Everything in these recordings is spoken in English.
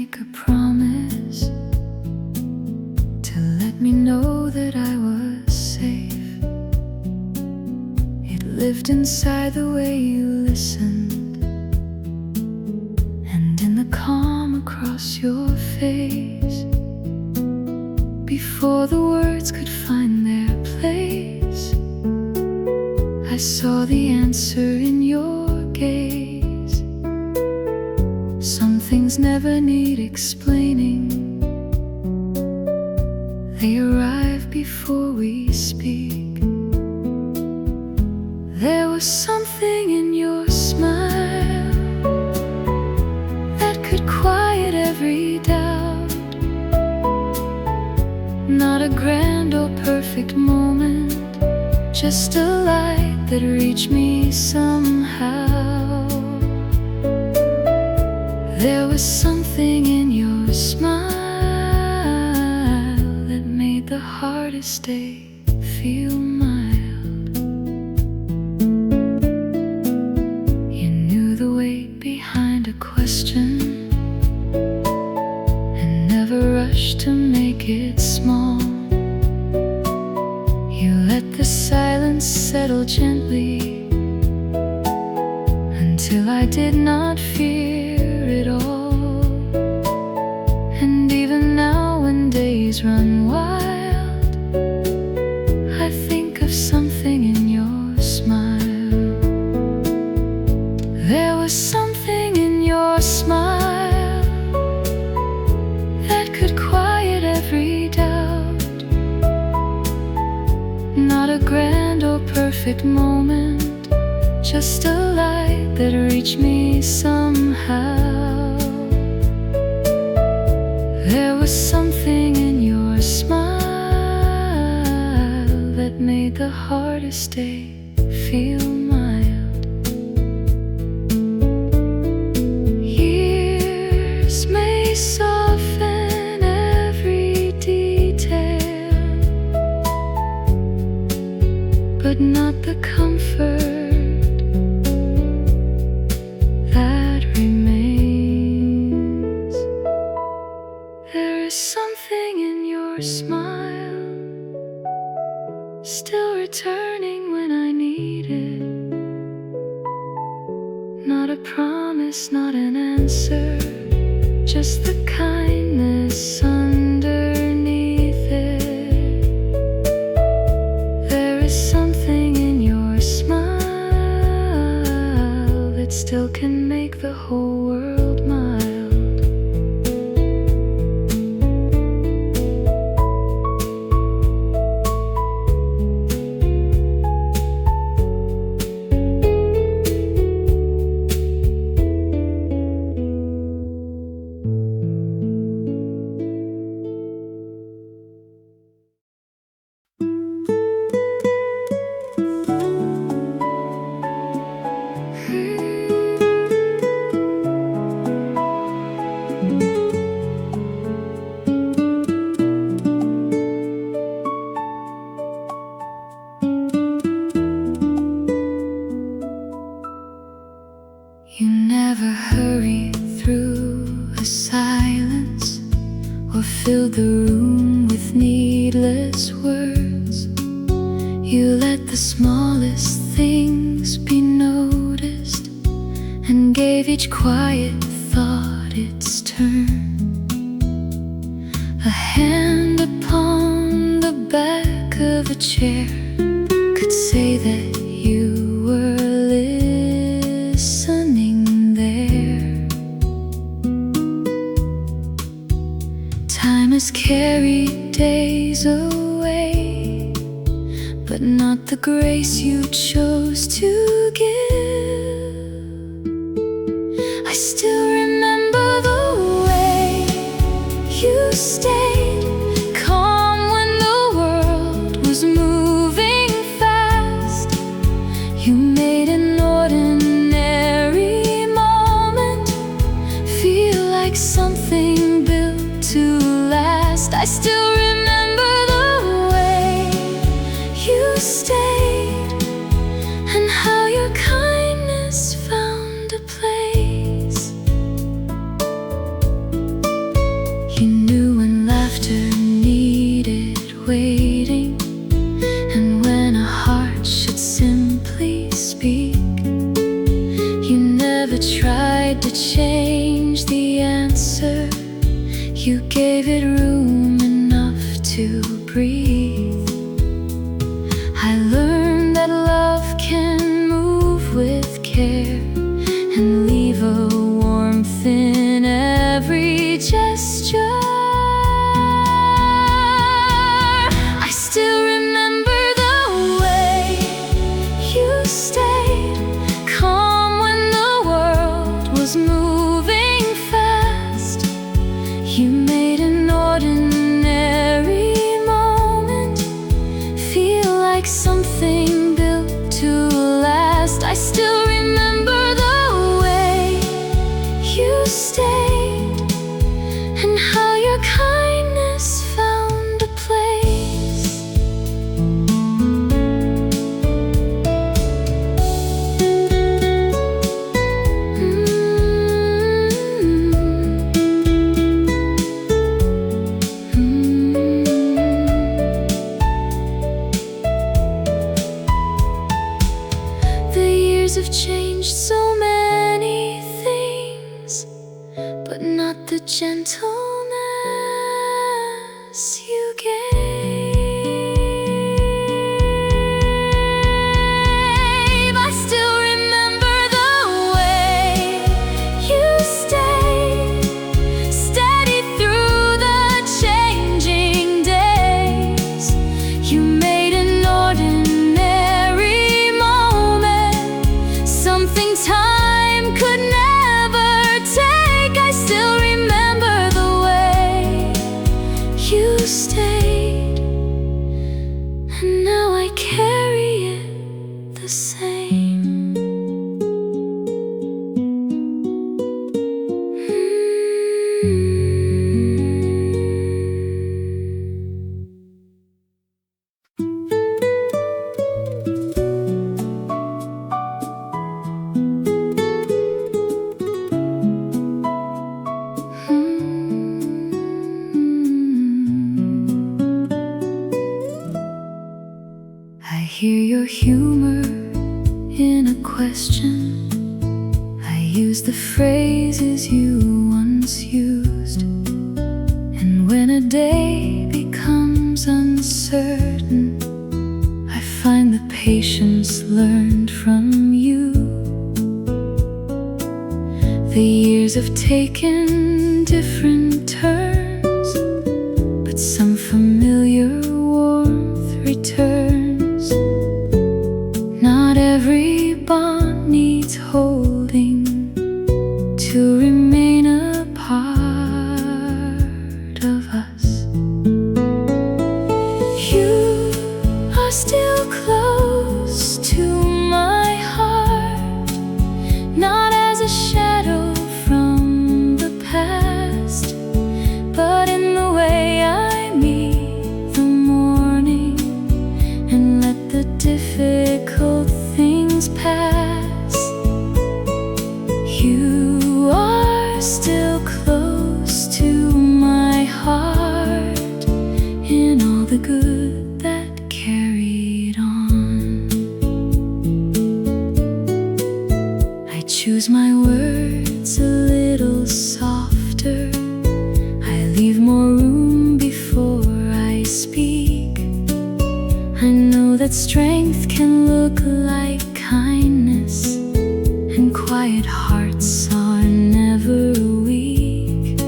make a promise to let me know that I was safe. It lived inside the way you listened, and in the calm across your face. Before the words could find their place, I saw the answer in your gaze. Some things never need explaining, they arrive before we speak. There was something in your smile that could quiet every doubt. Not a grand or perfect moment, just a light that reached me somehow. There was something in your smile that made the hardest day feel mild. You knew the weight behind a question and never rushed to make it small. You let the silence settle gently until I did not fear it all. And even now when days run wild, I think of something in your smile. There was something in your smile that could quiet every doubt. Not a grand or perfect moment, just a light that reached me somehow. There was something in your smile that made the hardest day feel mild. Years may soften every detail, but not the comfort that remains. There is something in your smile, still returning when I need it. Not a promise, not an answer, just the kindness underneath it. There is something in your smile that still can make the whole world mild. You never hurried through a silence or filled the room with needless words. You let the smallest things be noticed and gave each quiet thought its turn. A hand upon the back of a chair could say that you were listening there. Time has carried days away, but not the grace you chose to give. I still remember the way you stayed calm when the world was moving fast. You made an ordinary moment feel like something built to last. I still remember the way you stayed and how your kindness found a place. You gave it room enough to breathe. I learned that love can move with care and leave a warmth in every gesture. I still remember the way you stayed calm when the world was moving fast. You made an ordinary moment feel like something built to last. I still remember the way you stayed and how your kindness found a place. The years have changed so many things, but not the gentleness you gave. I still remember the way you stayed steady through the changing days. You made an ordinary moment something time could never take. I still remember the way you stayed, and now I carry it the same. I hear your humor in a question. I use the phrases you once used. And when a day becomes uncertain, I find the patience learned from you. The years have taken different turns, but some familiar warmth returns. Not every bond needs holding to remain a part of us. You are still close to my heart, not as a shadow from the past, but in the way I meet the morning and let the difficult things pass. You are still close to my heart in all the good that carried on. I choose my words a little softer. I leave more room before I speak. I know that strength can look like kindness, and quiet hearts are never weak.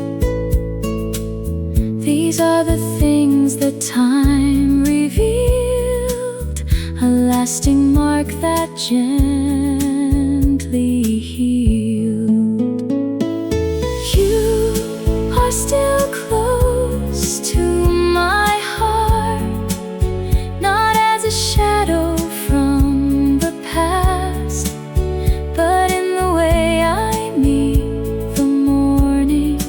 These are the things that time revealed, a lasting mark that gently healed. You are still close to my heart, not as a shadow from the past, but in the way I meet the morning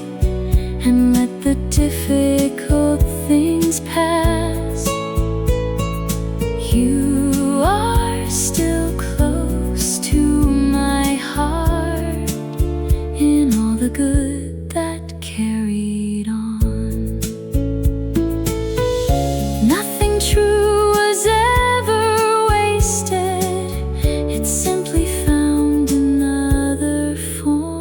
and let the difficult things pass. You are still close to my heart in all the good that carried on. Nothing true was ever wasted, it simply found another form.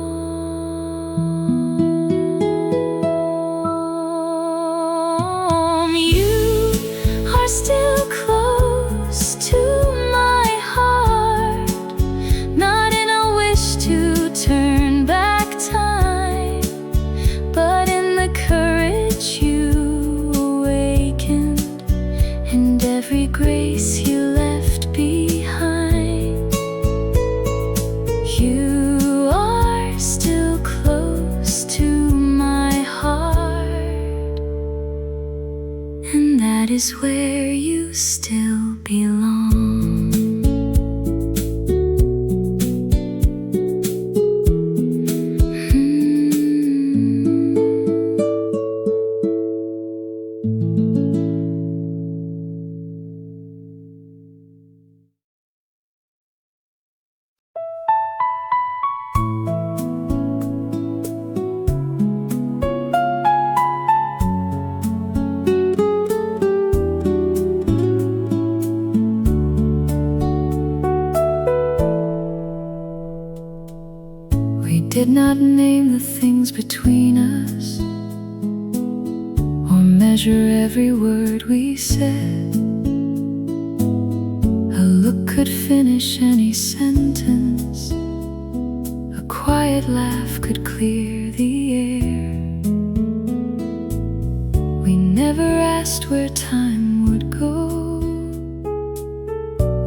is where you still belong. Did not name the things between us, or measure every word we said. A look could finish any sentence, a quiet laugh could clear the air. We never asked where time would go,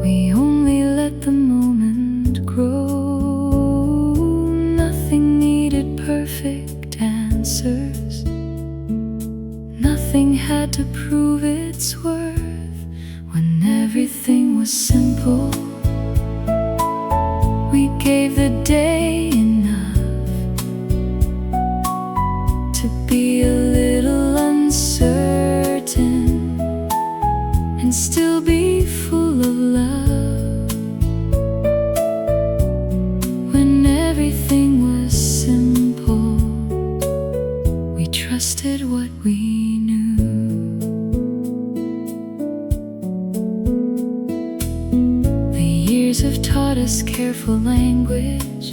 we only let the moment grow. Perfect answers, nothing had to prove its worth. When everything was simple, we gave the day enough to be a little uncertain and still be full of love. When everything was simple, we trusted what we knew. The years have taught us careful language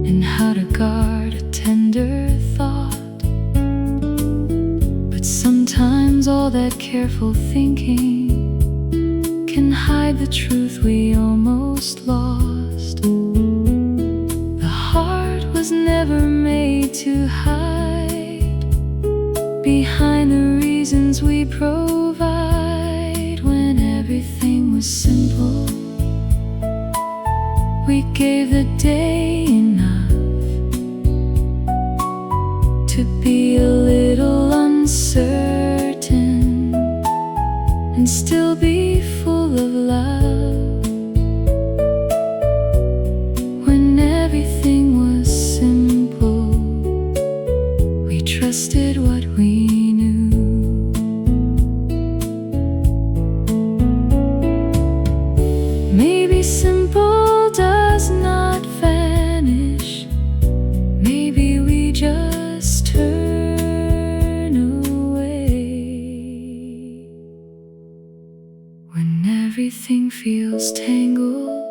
and how to guard a tender thought. But sometimes all that careful thinking can hide the truth we almost lost. The heart was never made to hide behind the reasons we provide. When everything was simple, we gave the day enough to be a little uncertain and still be full of love. When everything was simple, we trusted what we knew. Maybe simple does not vanish, maybe we just turn away. When everything feels tangled,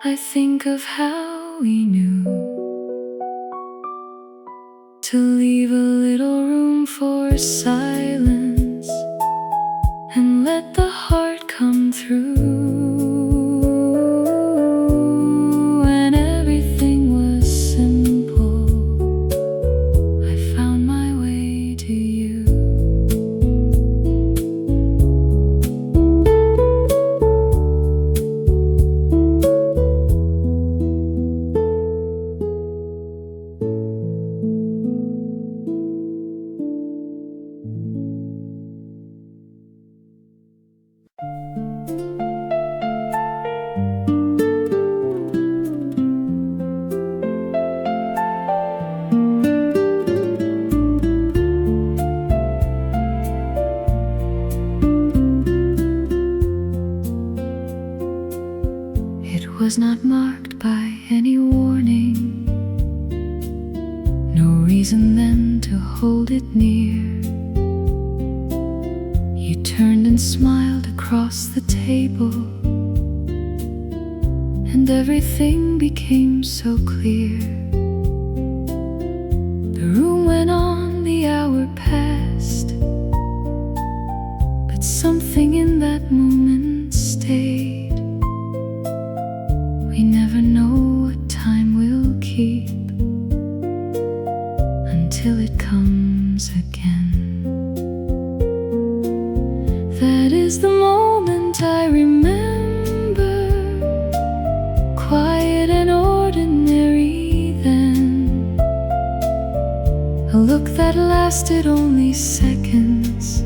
I think of how we knew to leave a little room for silence and let the heart come through. When everything was simple, I found my way to you. It was not marked by any warning, no reason then to hold it near. You turned and smiled across the table, and everything became so clear. The room went on, the hour passed, but something in that moment stayed. We never know what time will keep until it comes again. That is the moment I remember, quiet and ordinary then, A look that lasted only seconds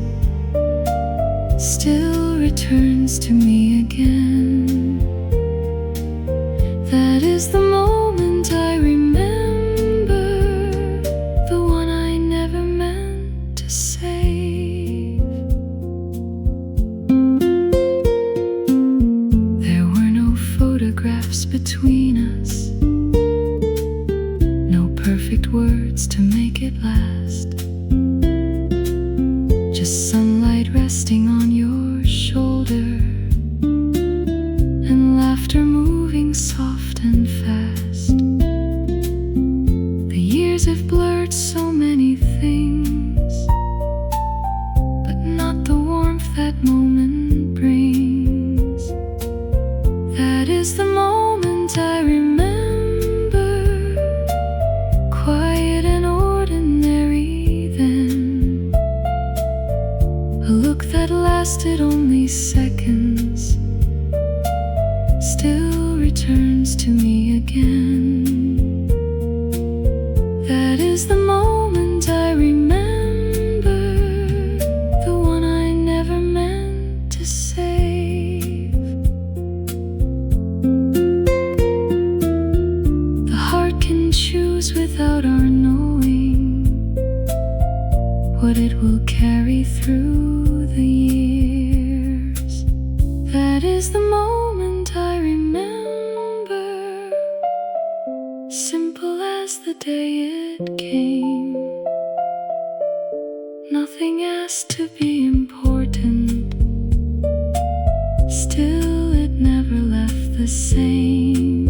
still returns to me again. That is the moment I remember, the one I never meant to save. There were no photographs between us, no perfect words to make it last, just sunlight resting on your shoulder and laughter moving soft and fast. The years have blurred so many things, but not the warmth that moment brings. That is the moment I remember, quiet and ordinary then. A look that lasted only seconds still returns to me again. That is the moment I remember, the one I never meant to save. The heart can choose without our knowing what it will carry through the years. That is the moment I remember, simple as the day it came. Nothing asked to be important, still it never left the same.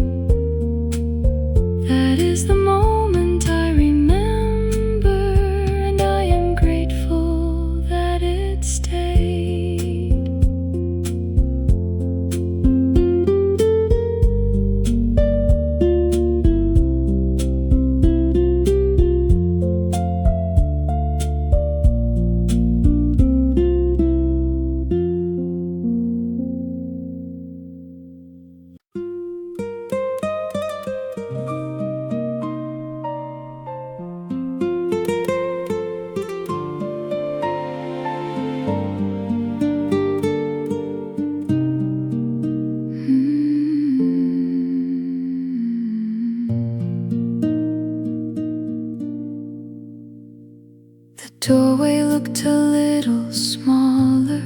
That is the moment I remember, and I am grateful that it stayed. The doorway looked a little smaller,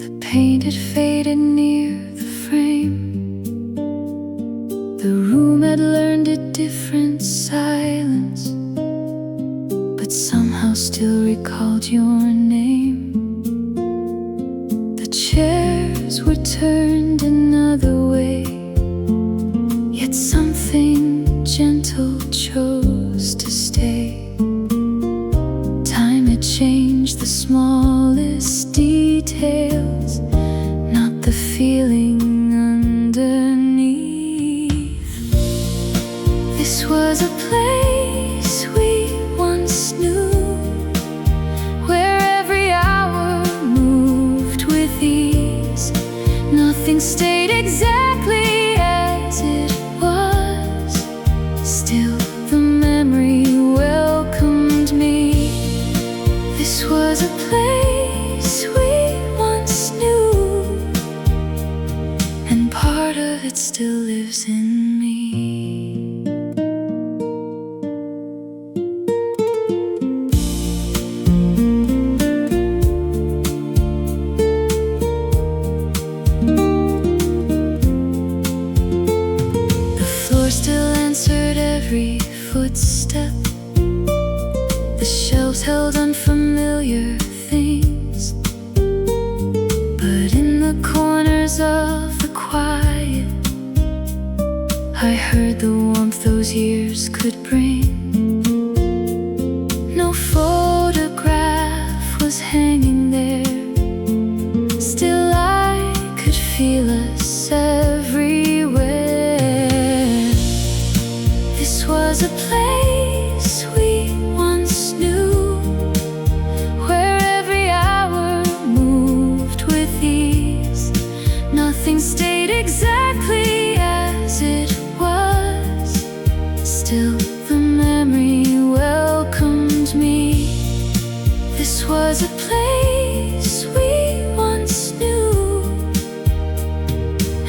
the paint had faded near the frame. The room had learned a different silence, but somehow still recalled your name. The chairs were turned another way, yet something gentle chose to stay. Time had changed the smallest details, not the feeling underneath. This was a place we once knew, where every hour moved with ease. Nothing stayed exactly as it was, still the memory welcomed me. This was a place we once knew, and part of it still lives in me. The floor still answered every footstep, the shelves held unfamiliar things, but in the corners of the quiet, I heard the warmth those years could bring. No photograph was hanging there, still I could feel us everywhere. This was a place we once knew, where every hour moved with ease. Nothing stayed exactly as it was, still the memory was a place we once knew,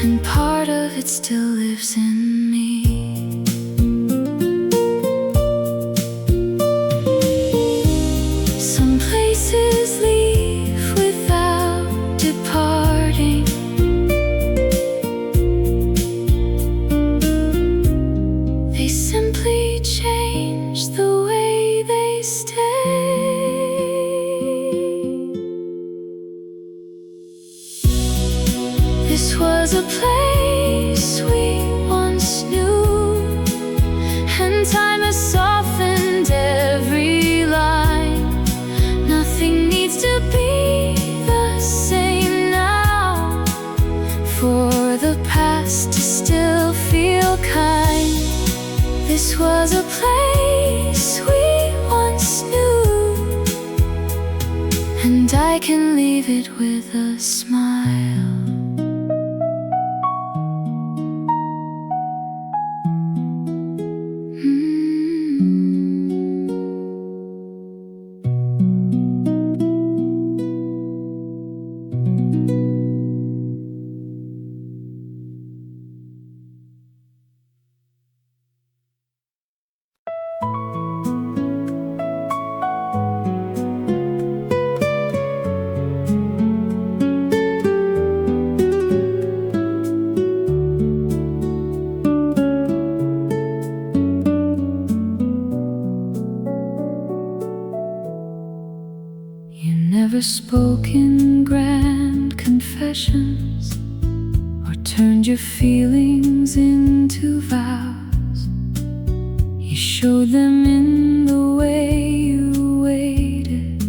and part of it still lives in me. Some places leave without departing. They simply change the way they stay. This was a place we once knew, and time has softened every line. Nothing needs to be the same now, for the past to still feel kind. This was a place we once knew, and I can leave it with a smile. Never spoke in grand confessions, or turned your feelings into vows. You showed them in the way you waited,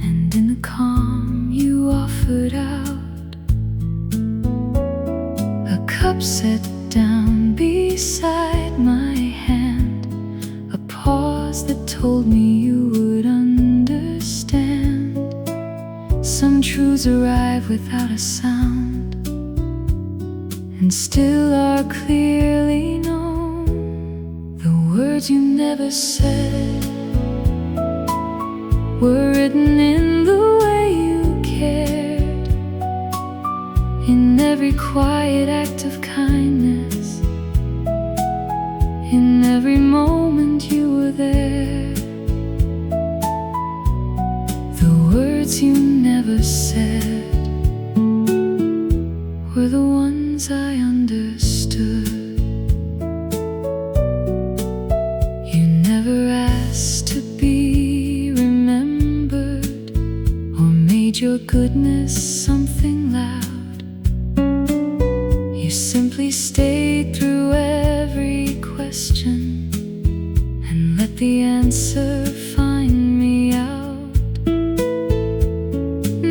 and in the calm you offered out. A cup set down beside my hand, a pause that told me you would understand. Some truths arrive without a sound, and still are clearly known. The words you never said were written in the way you cared, in every quiet act of kindness, in every moment you were there. The words you never said were the ones I understood. You never asked to be remembered, or made your goodness something loud. You simply stayed through every question, and let the answer find me out.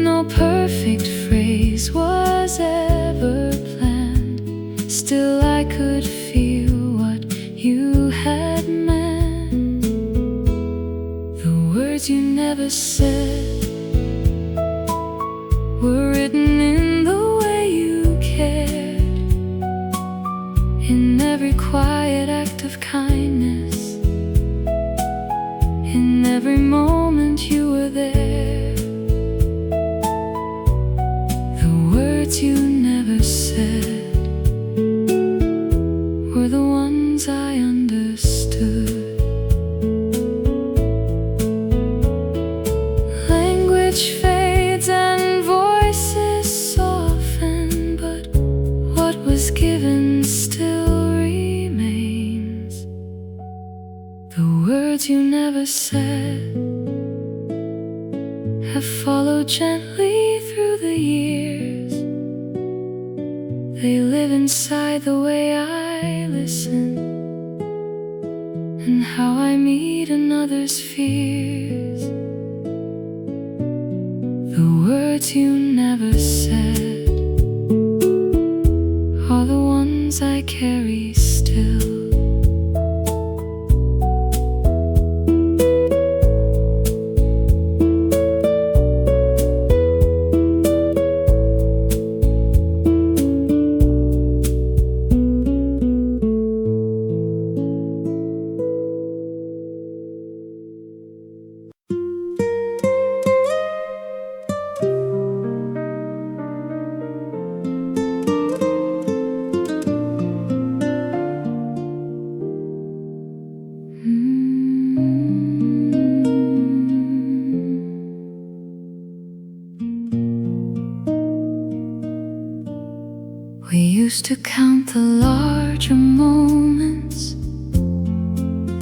No perfect phrase was ever planned, still I could feel what you had meant. The words you never said were written in the way you cared, in every quiet act of kindness, in every moment you were there. Words you never said were the ones I understood. Language fades and voices soften, but what was given still remains. The words you never said have followed gently through the years. They live inside the way I listen, and how I meet another's fears. The words you never said are the ones I carry still. used to count the larger moments,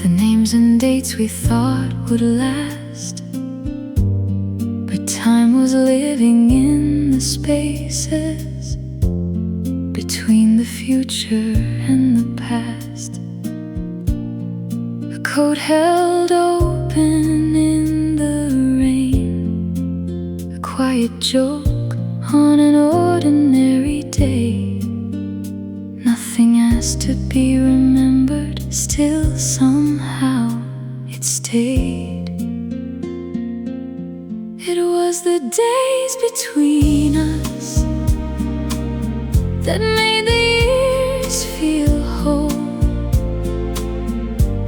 the names and dates we thought would last. But time was living in the spaces between the future and the past. A coat held open in the rain, a quiet joke on an ordinary day. Nothing asked to be remembered, still somehow it stayed. It was the days between us that made the years feel whole,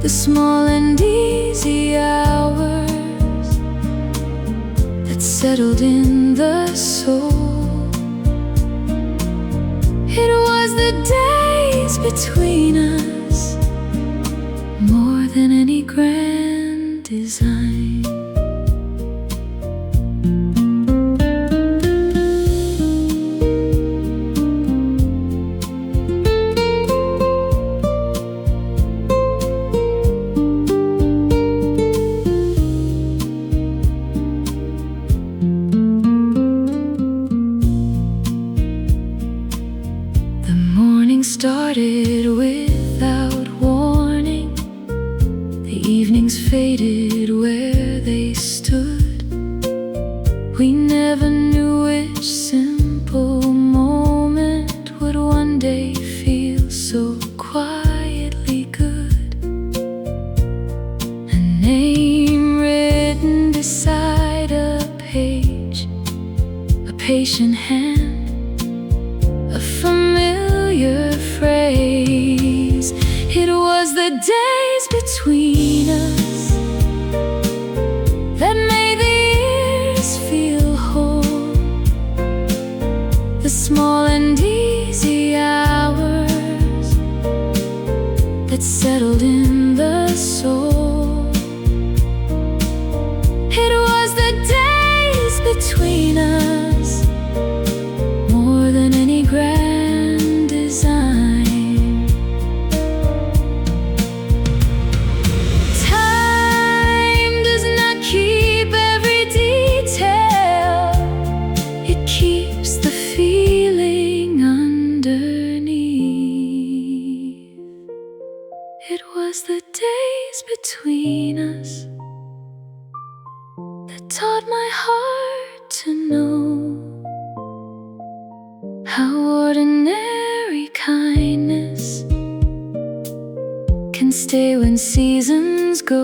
the small and easy hours that settled in the soul. It was the days between us, more than any grand design. Started without warning. The evenings faded where they stood. We never knew which simple moment would one day feel so quietly good. A name written beside a page, a patient hand, a familiar phrase. It was the days between us that made the years feel whole, the small and easy hours that settled in the soul. It was the days between us, more than any grand design. Time does not keep every detail, it keeps the feeling underneath. It was the days between us that taught my heart to know how ordinary kindness can stay when seasons go.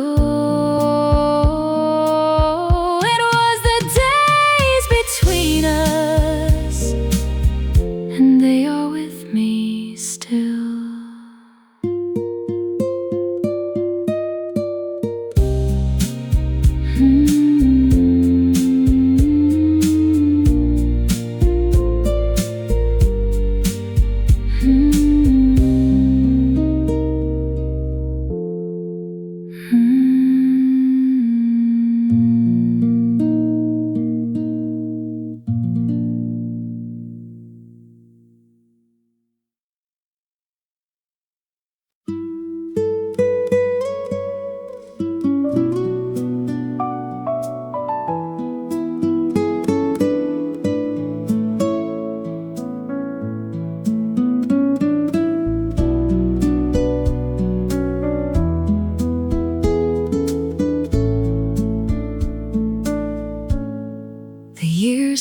It was the days between us, and they are with me still.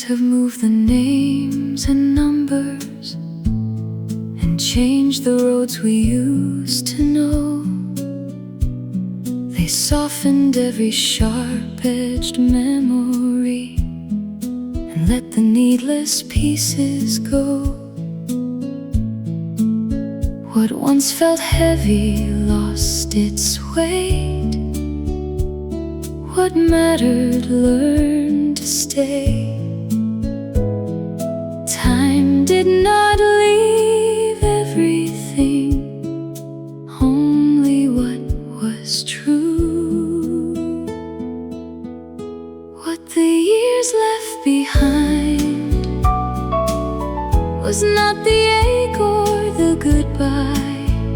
Have moved the names and numbers and changed the roads we used to know. They softened every sharp-edged memory and let the needless pieces go. What once felt heavy lost its weight. What mattered learned to stay. Time did not leave everything, only what was true. What the years left behind was not the ache or goodbye.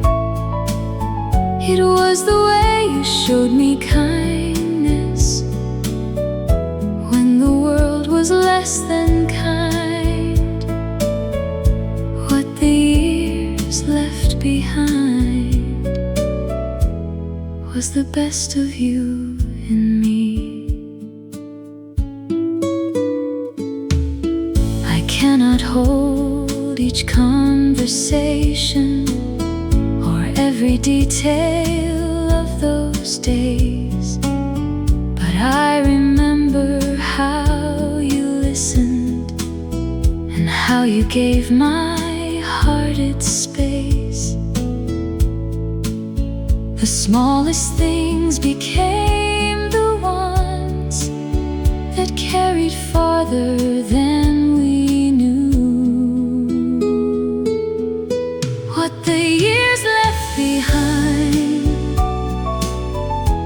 It was the way you showed me kindness when the world was less than kind. What the years left behind was the best of you and me. I cannot hold each conversation or every detail of those days, but I remember how you listened and how you gave my heart its space. The smallest things became the ones that carried farther than we knew. What the years left behind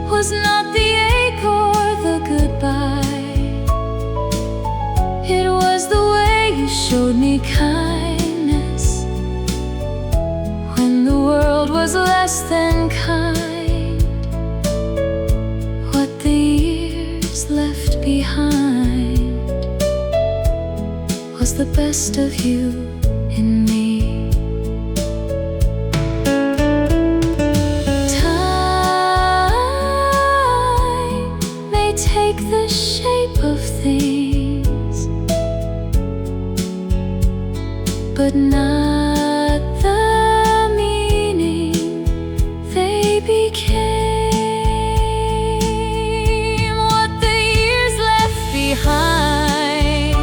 was not the ache or the goodbye. It was the way you showed me kindness when the world was less than kind. What the years left behind was the best of you and me. Time may take the shape of things, but not the meaning they became. What the years left behind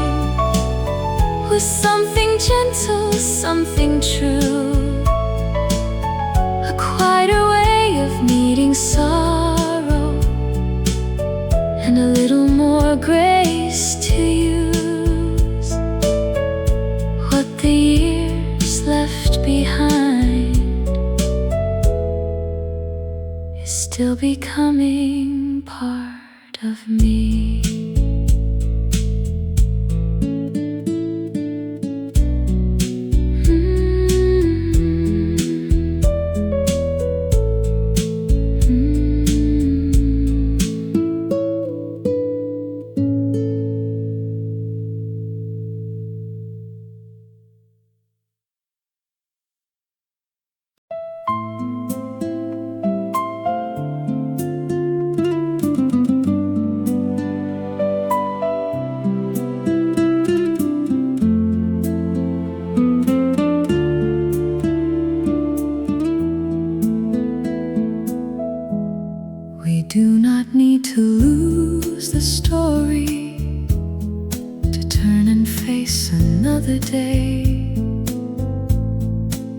was something gentle, something true, a quieter way of meeting sorrow and a little more grace to use. What the years left behind is still becoming part of me. We do not need to lose the story to turn and face another day.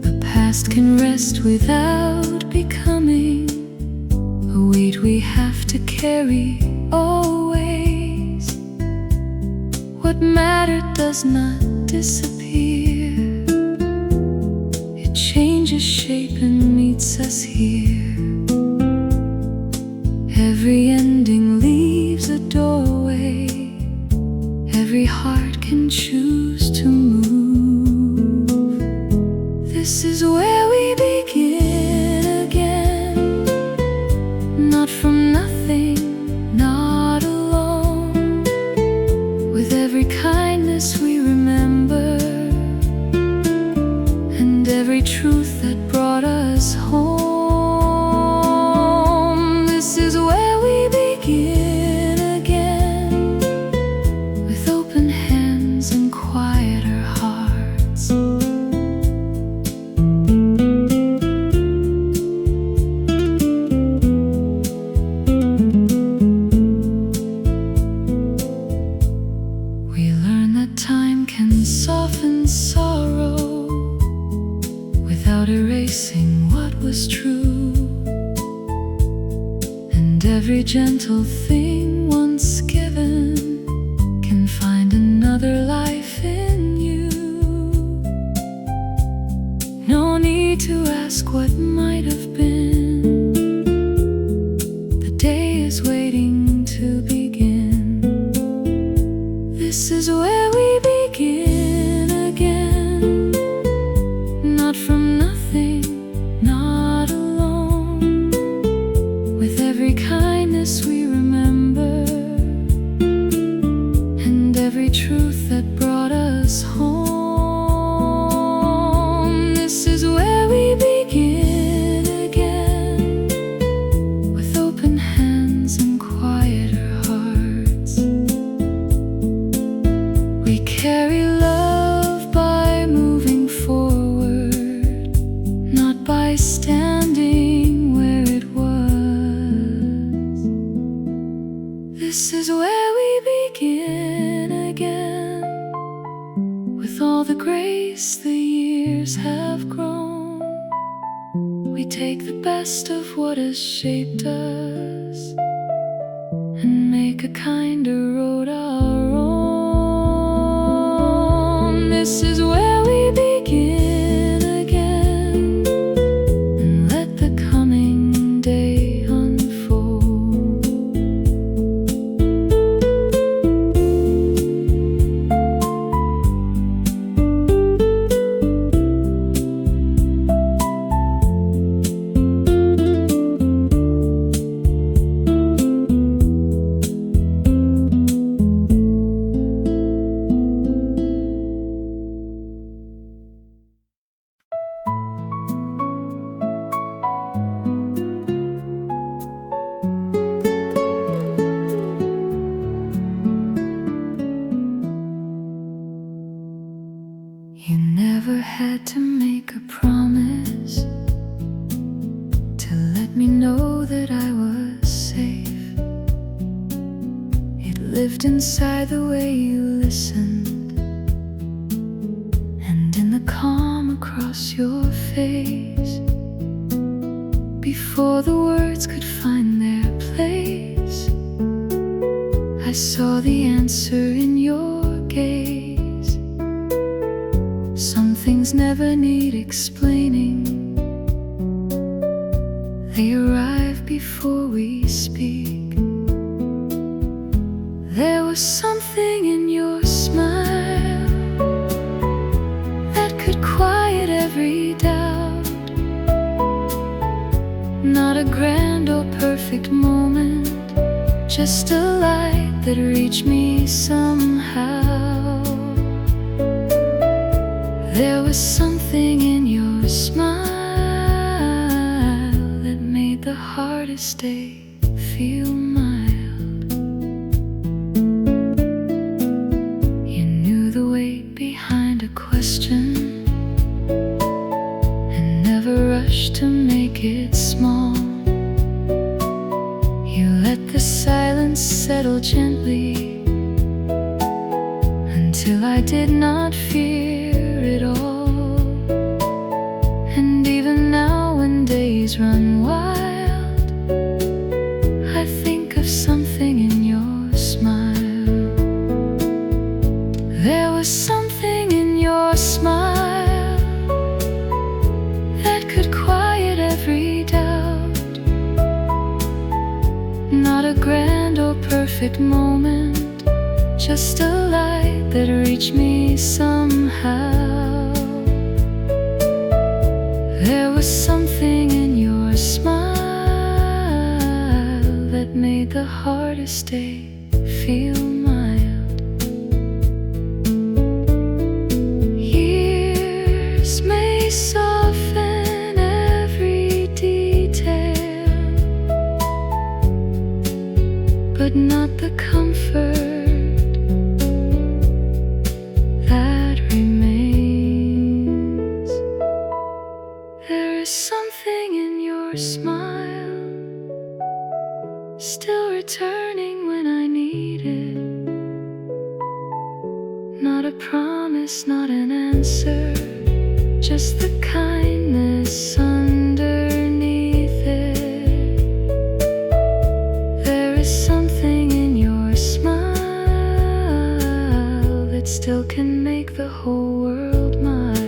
The past can rest without becoming a weight we have to carry always. What mattered does not disappear. It changes shape and meets us here. Every ending leaves a doorway. Every heart can choose to move. This is where we begin again. Not from nothing, not alone. With every kindness we remember, and every truth that brought us home. This is where we begin again, with open hands and quieter hearts. We learn that time can soften sorrow without erasing what was true. Every gentle thing once given can find another life in you. No need to ask what might have been. The day is waiting to begin. This is where we begin again. Not from nothing, kindness we remember, and every truth that brought us home. This is where we begin again, with open hands and quieter hearts. We carry love by moving forward, not by standing where it was. This is where we begin again, with all the grace the years have grown. We take the best of what has shaped us and make a kinder road our own. This is where we begin again, and let the coming day unfold. You never had to make a promise to let me know that I was safe. It lived inside the way you listened, and in the calm across your face. Before the words could find their place, I saw the answer in your gaze. Some things never need explaining, they arrive before we speak. There was something in your smile that could quiet every doubt. Not a grand or perfect moment, just a light that reached me somehow. There was something in your smile that made the hardest day feel mild. You knew the weight behind a question and never rushed to make it small. You let the silence settle gently until I did not fear it all. And even now when days run wild, I think of something in your smile. There was something in your smile that could quiet every doubt. Not a grand or perfect moment, just a light that reached me somehow. There was something in your smile that made the hardest day feel mild. Years may soften every detail, but not the comfort that remains. There is something in your smile, still returning when I need it. Not a promise, not an answer, just the kindness underneath it. There is something in your smile that still can make the whole world mild.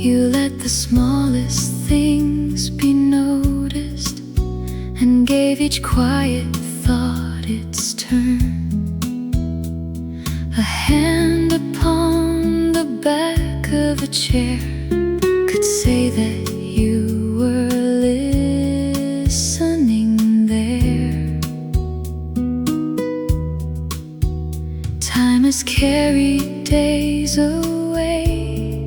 You let the smallest things be noticed and gave each quiet thought its turn. A hand upon the back of a chair could say that you were listening there. Time has carried days away,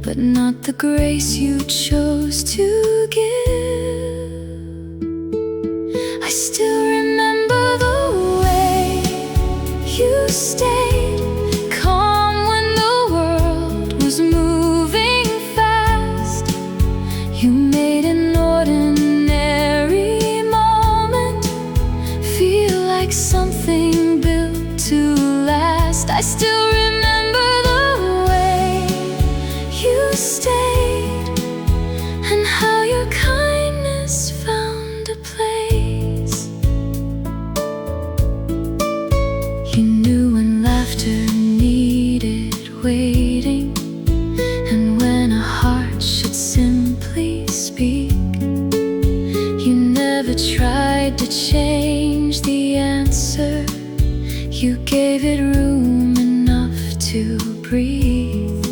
but not the grace you chose to give. I still remember the way you stayed calm when the world was moving fast. You made an ordinary moment feel like something built to last. I still remember the way you stayed and how your kindness found a place. You knew when laughter needed waiting and when a heart should simply speak. You never tried to change the answer, you gave it room enough to breathe.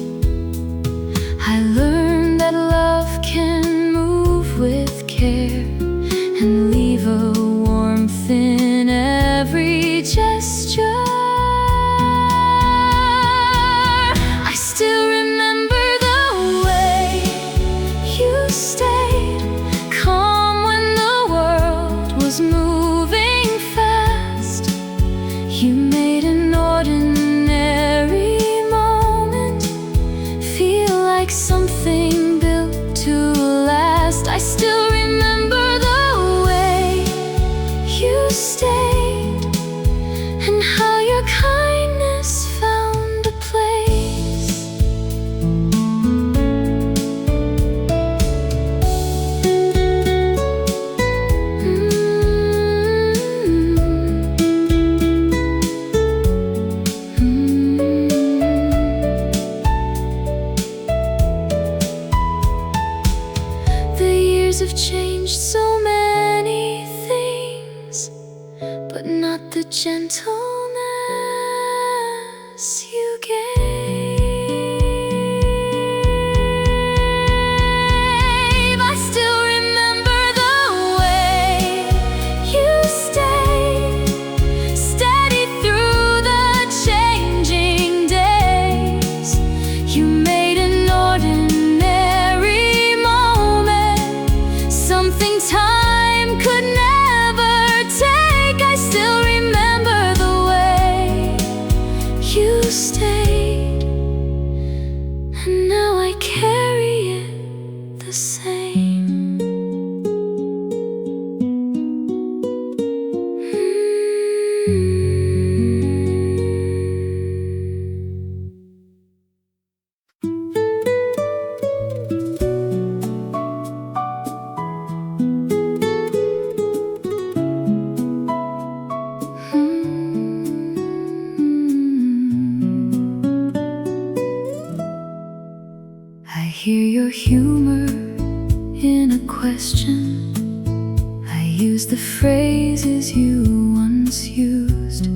I learned that love can move with care and leave a warmth in every gesture. I still remember the way you stayed calm when the world was moving fast. You made an ordinary moment feel like something built to last. I still remember the way you stayed and how your kindness found a place. The years have changed so many things, but not the gentleness you gave. I still remember the way you stayed steady through the changing days. You made an ordinary moment something time could never take. I still remember the way you stayed, and now I carry it the same. I hear your humor in a question. I use the phrases you once used.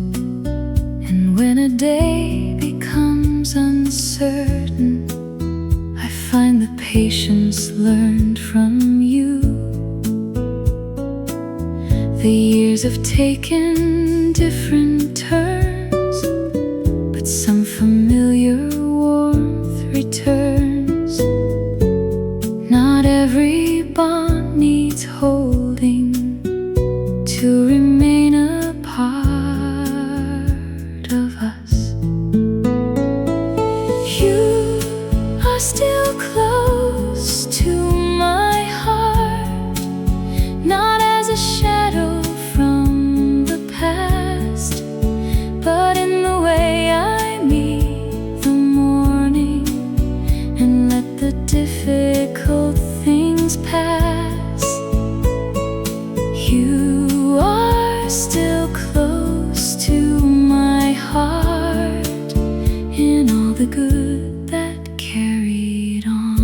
And when a day becomes uncertain, I find the patience learned from you. The years have taken different turns, but some familiar warmth returns. Not every bond needs holding to remain a part of us. You are still close to my heart, not as a shadow from the past, but in the way I meet the morning and let the difficult things pass. You are still close to my heart in all the good that carried on.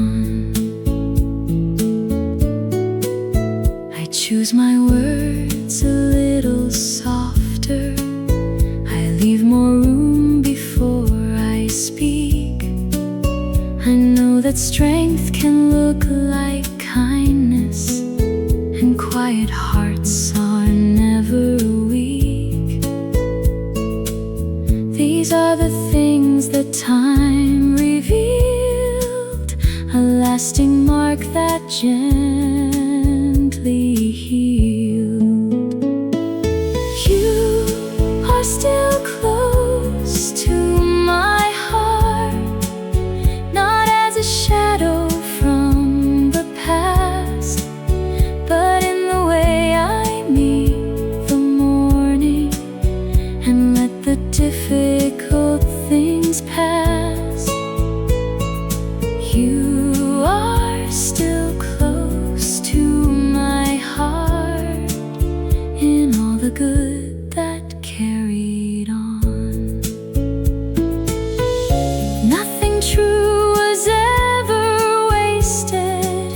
use my words a little softer. I leave more room before I speak. I know that strength can look like kindness, and quiet hearts are never weak. These are the things that time revealed, a lasting mark that gently healed. You are still close to my heart, not as a shadow from the past, but in the way I meet the morning and let the difficult things pass. You are still close to my heart in all the good that carried on. Nothing true was ever wasted,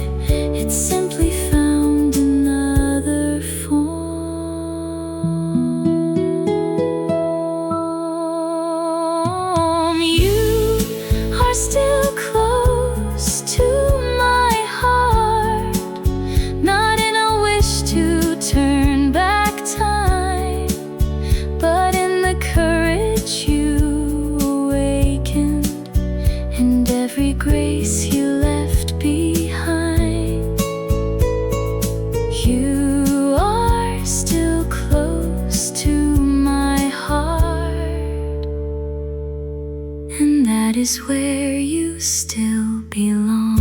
it simply found another form. You are still close to my heart, not in a wish to turn back time, but in the courage you awakened and every grace you left behind. You are still close to my heart, and that is where you still belong.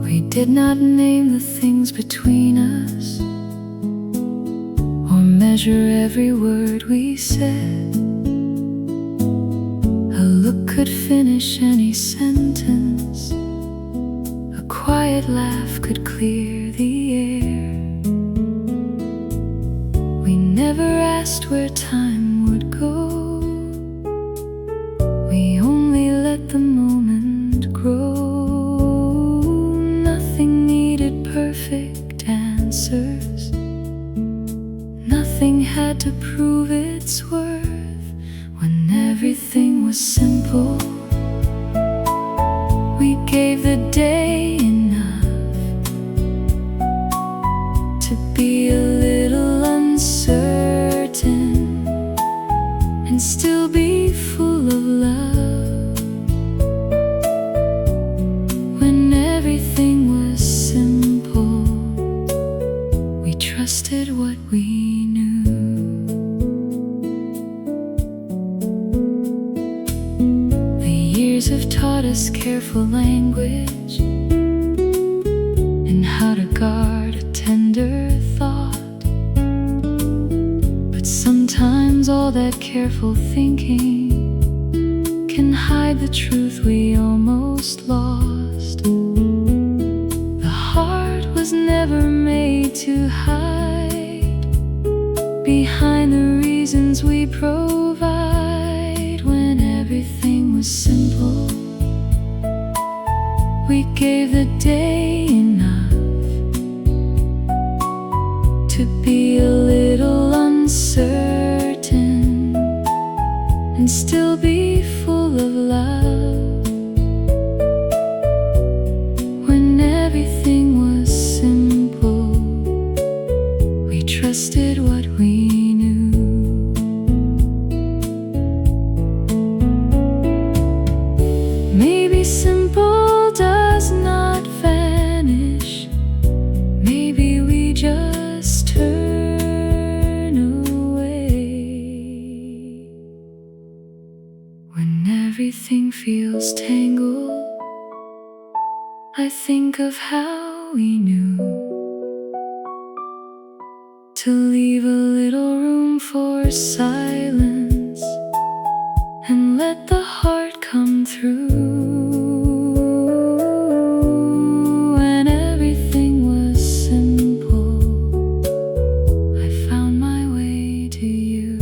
We did not name the things between us, or measure every word we said. A look could finish any sentence, a quiet laugh could clear the air. We never asked where time would go, we only let the moment grow. Nothing needed perfect answers, nothing had to prove its worth. When everything was simple, we gave the day enough to be a little uncertain and still be full of love. When everything was simple, we trusted what we knew. The years have taught us careful language and how to guard a tender thought. But sometimes all that careful thinking can hide the truth we almost lost. The heart was never made to hide behind the reasons we provide. When everything was simple, we gave the day enough to be a little uncertain and still be full of love. When everything was simple, we trusted what we knew. Maybe simple does not vanish, maybe we just turn away. When everything feels tangled, I I think of how we knew to leave a little room for silence and let the heart come through. When everything was simple, I found my way to you.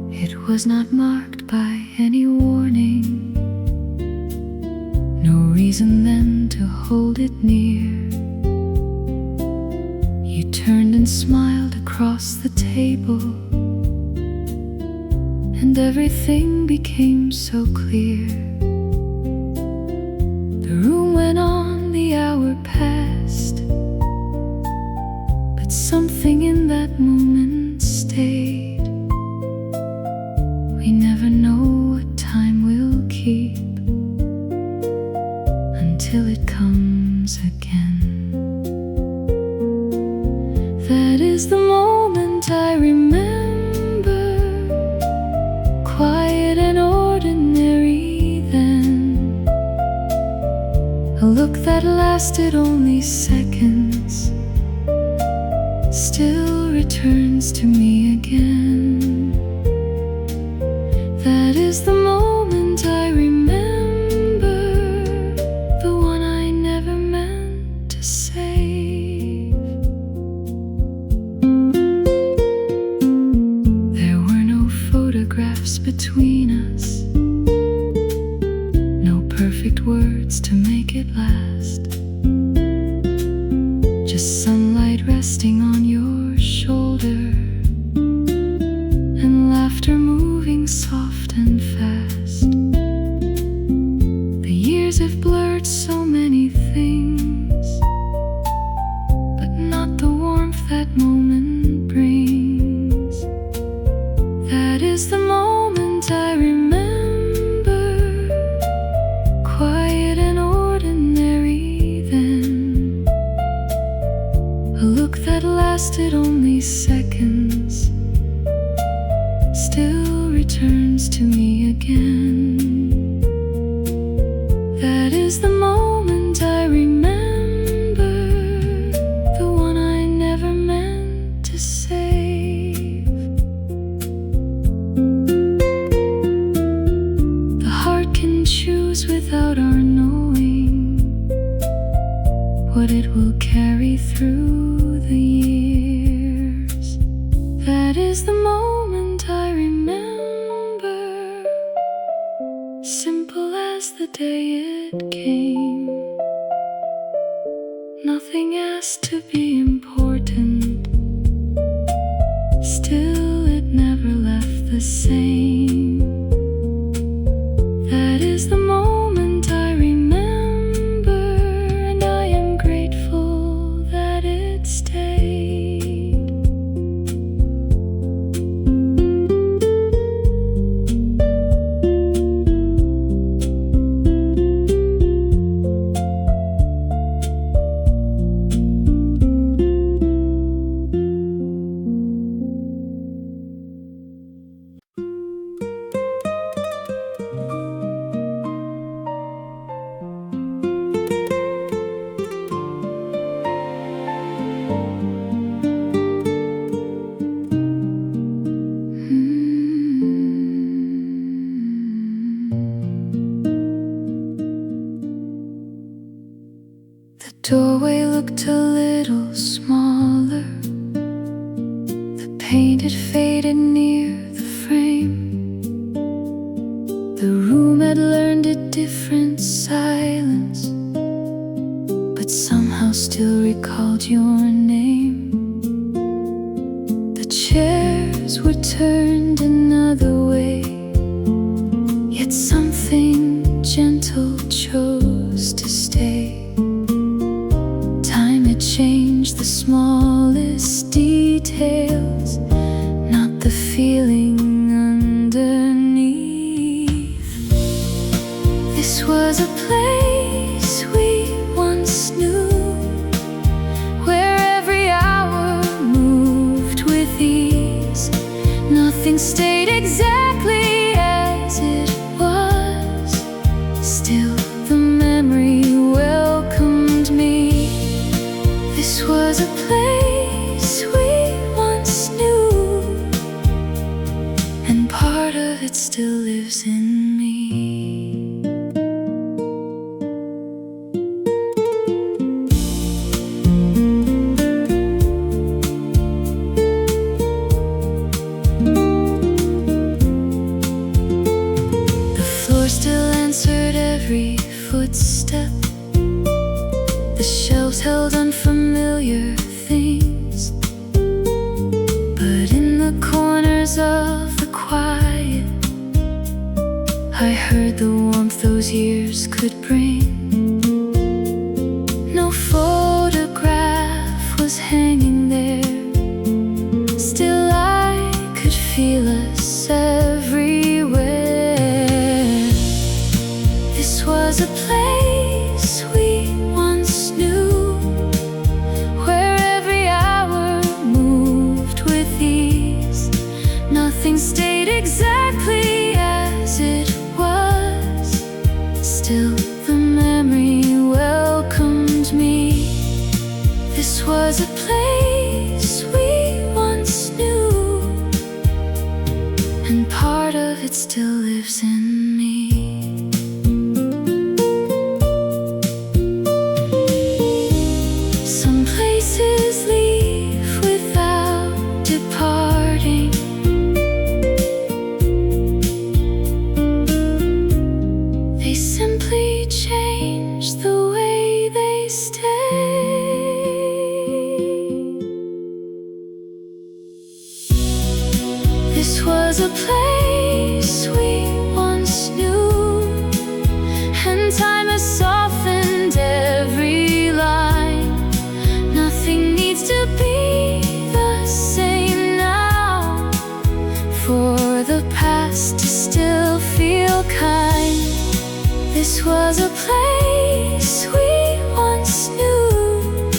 It was not marked by any warning, no reason then to hold it near. You turned and smiled across the table, and everything became so clear. The room went on, the hour passed, but something in that moment stayed. We never know what time we'll keep until it comes again. That is the moment I remember, quiet and ordinary then. A look that lasted only seconds still returns to me again. That is the moment I remember, the one I never meant to save. There were no photographs between us, no perfect words to make it last, just sunlight resting on your shoulder and laughter moving soft and fast. The years have blurred so many things, but not the warmth that moment brings. That is the moment I remember, quiet and ordinary then. A look that lasted only seconds still returns to me again. That is the moment I remember, the one I never meant to save. The heart can choose without our knowing what it will carry through the years. That is the moment I remember, simple as the day it came. Nothing asked to be important, still it never left the same. That is the moment I remember, and I am grateful that it stayed. The doorway looked a little smaller, the paint had faded near the frame. The room had learned a different silence, but somehow still recalled your name. The chairs were turned another way, details, not the feeling underneath. This was a place we once knew, where every hour moved with ease. Nothing stayed exactly as it was. Still, the memory welcomed me. This was a place we once knew, and part of it still lives in me. The floor still answered every footstep. The shelves held unfamiliar things, but in the corners of the quiet, I heard the warmth those years could bring. No photograph was hanging there, still I could feel us everywhere. This was a place we once knew, where every hour moved with ease. Nothing stayed exactly as it was. Still, the memory welcomed me. This was a place we once knew, and part of it still lives in me. Some places leave without departing. They simply change the way they stay. This was a place we once knew, and time has softened every line. Nothing needs to be the same now, for the past to still feel kind. This was a place we once knew,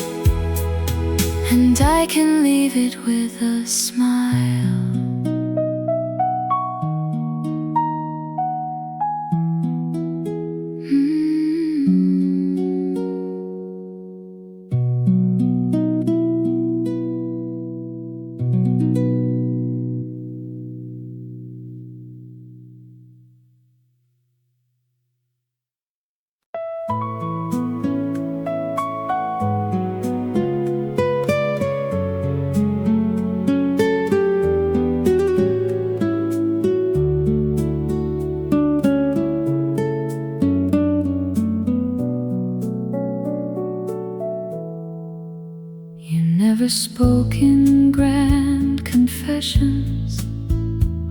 and I can leave it with a smile. You never spoke in grand confessions,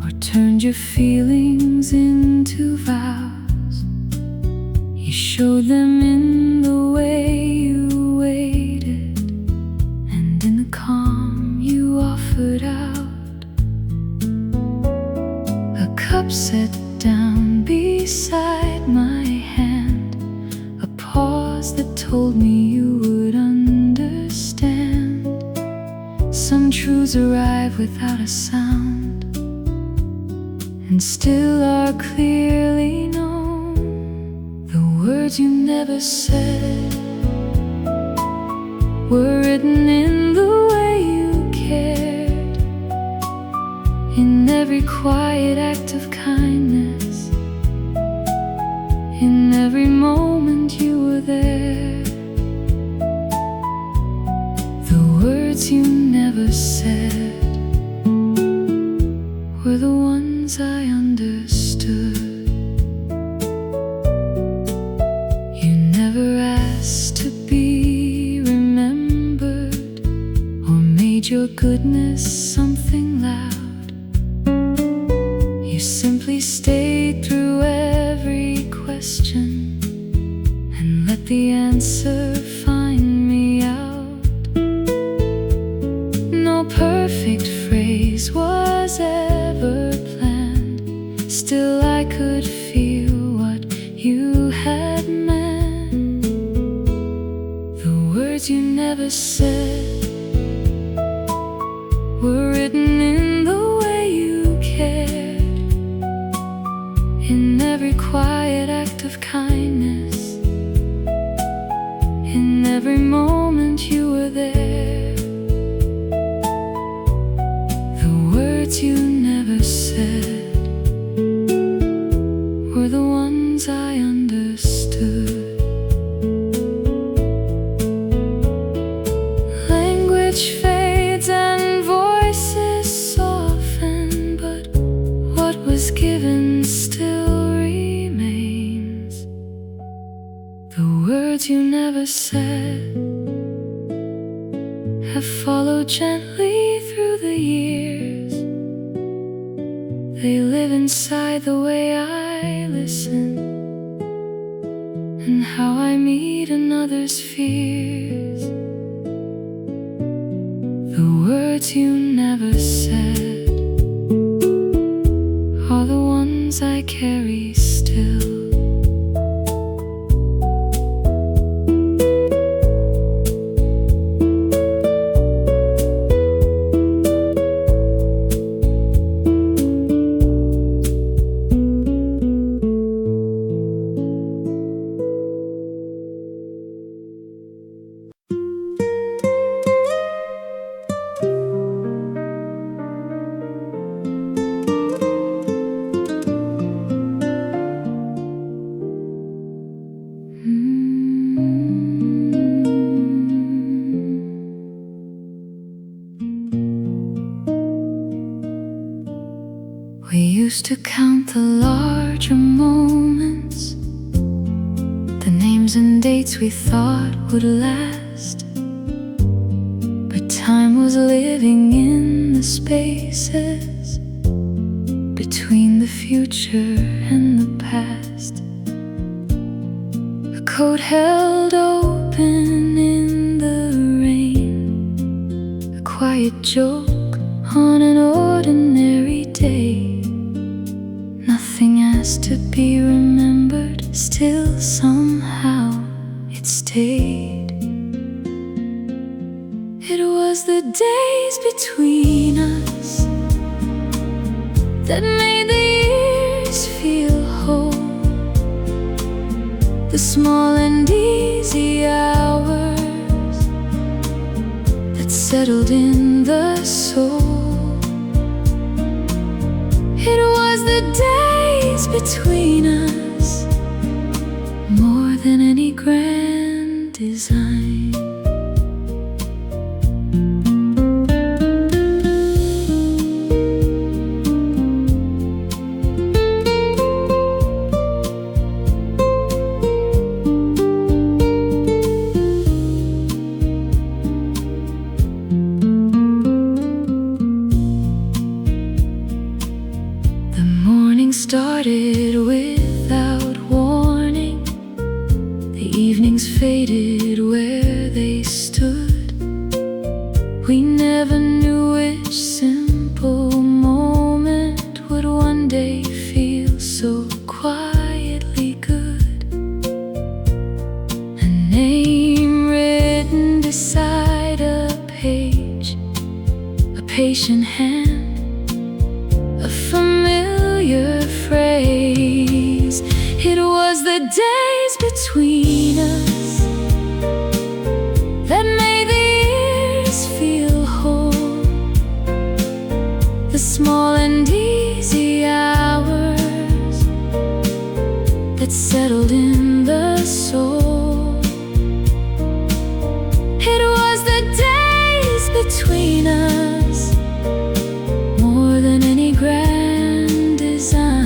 or turned your feelings into vows. You showed them in the way you waited, and in the calm you offered out. A cup set down beside my hand, a pause that told me you would understand. Some truths arrive without a sound, and still are clearly known. The words you never said were written in the way you cared, in every quiet act of kindness, in every moment you were there. The words you never said were the ones I understood. You never asked to be remembered, or made your goodness something loud. You simply stayed through every question and let the answer find me out. No purpose was ever planned. Still I could feel what you had meant. The words you never said were written in the way you cared, in every quiet act of kindness, in every moment you were there. The words you never said were the ones I understood. Language fades and voices soften, but what was given still remains. The words you never said have followed gently through the years. They live inside the way I listen and how I meet another's fears. The words you never said are the ones I carry still. We used to count the larger moments, the names and dates we thought would last. But time was living in the spaces between the future and the past. A coat held open in the rain, a quiet joke on an ordinary day. Nothing asked to be remembered, still somehow it stayed. It was the days between us that made the years feel whole, the small and easy hours that settled in the soul. It was the days between us, more than any grand design. Started without warning. The evenings faded where they stood. We never knew which simple moment would one day feel so quietly good. A name written beside a page, a patient hand, a familiar phrase. It was the days between us that made the years feel whole, the small and easy hours that settled in the soul. It was the days between us, more than any grand design.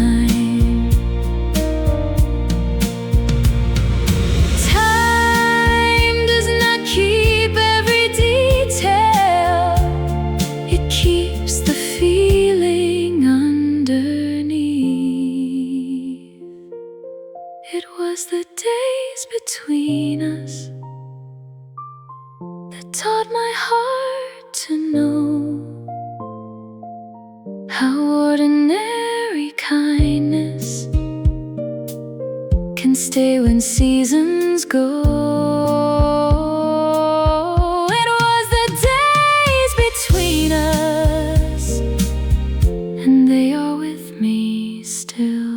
It was the days between us that taught my heart to know how stay when seasons go. It was the days between us, and they are with me still.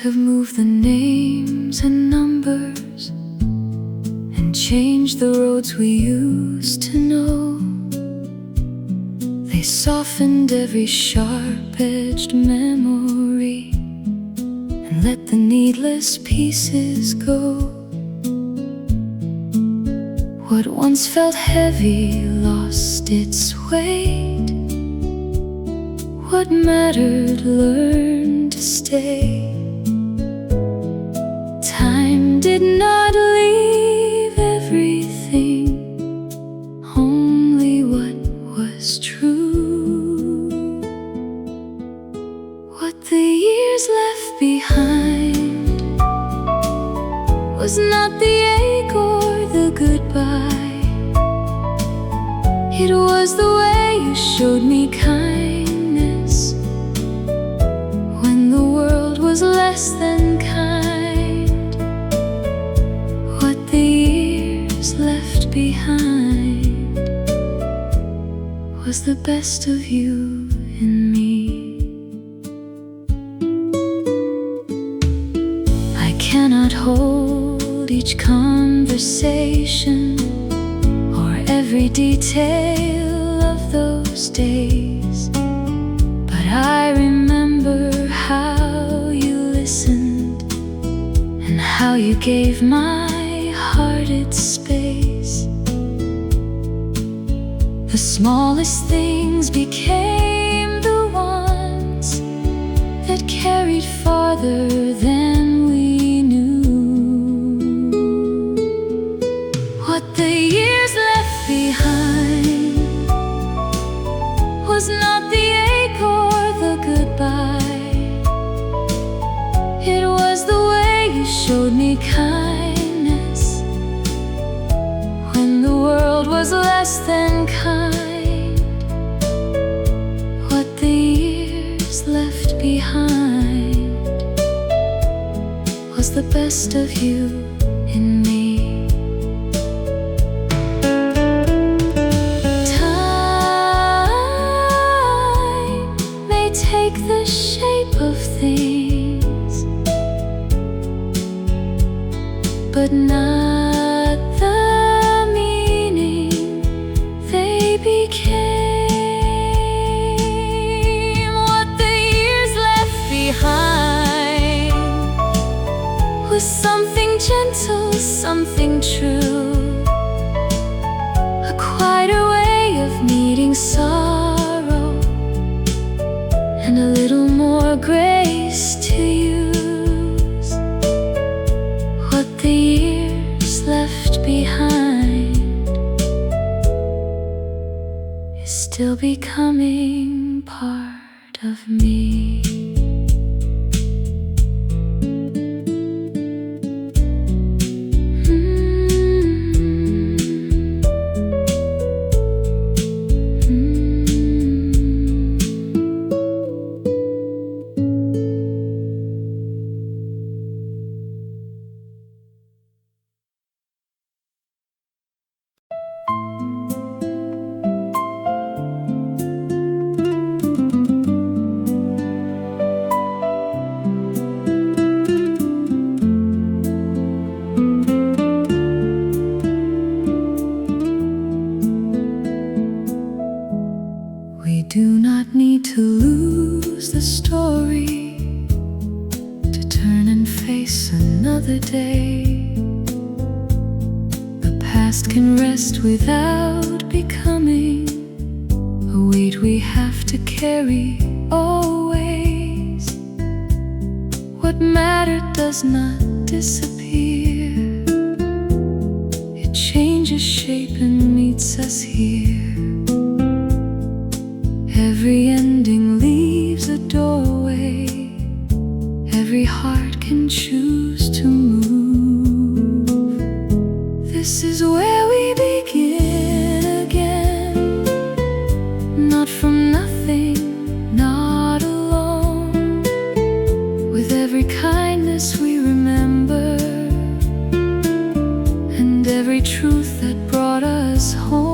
Have moved the names and numbers and changed the roads we used to know. They softened every sharp-edged memory and let the needless pieces go. What once felt heavy lost its weight. What mattered learned to stay. Time did not leave everything, only what was true. What the years left behind was not the ache or the goodbye. It was the way you showed me kindness when the world was less than kind. Left behind was the best of you and me. I cannot hold each conversation or every detail of those days, but I remember how you listened and how you gave my heart its space. The smallest things became the ones that carried farther than we knew. What the years left behind was not the ache or the goodbye. It was the way you showed me kindness when the world was less than kind. What the years left behind was the best of you and me. Time may take the shape of things, but not the meaning they became. What the years left behind was something gentle, something true, a quieter way of meeting sorrow and a little more grace to use. What the years left behind is still becoming part of me. another day. The past can rest without becoming a weight we have to carry always. What mattered does not disappear. It changes shape and meets us here. Every ending leaves a doorway. Every heart can choose to move. This is where we begin again. Not from nothing, not alone. With every kindness we remember, and every truth that brought us home.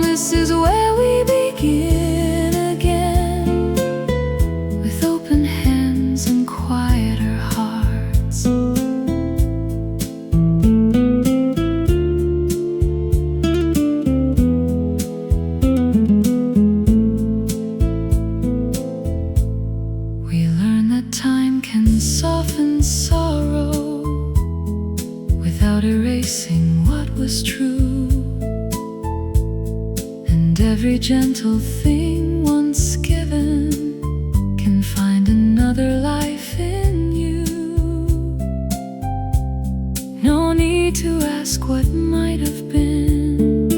This is where we begin again, with open hands and quieter hearts. We learn that time can soften sorrow without erasing what was true. And every gentle thing once given can find another life in you. No need to ask what might have been.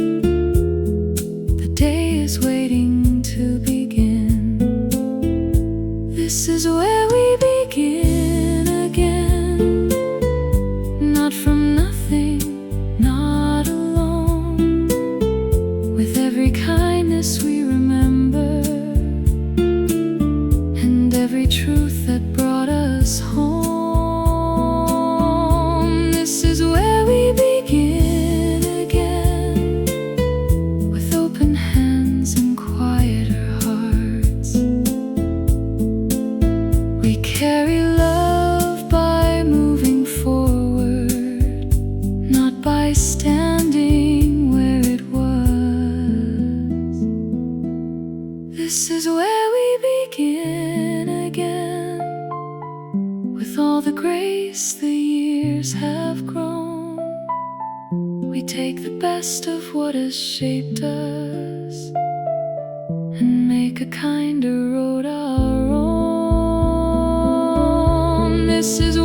The day is waiting to begin. This is where we begin again. Not from nothing, not alone. With every kindness we remember, and every truth that brought us home. This is where we begin again, with open hands and quieter hearts. We carry love by moving forward, not by standing where it was. This is where we begin again, with all the grace the years have grown. We take the best of what has shaped us and make a kinder road our own. This is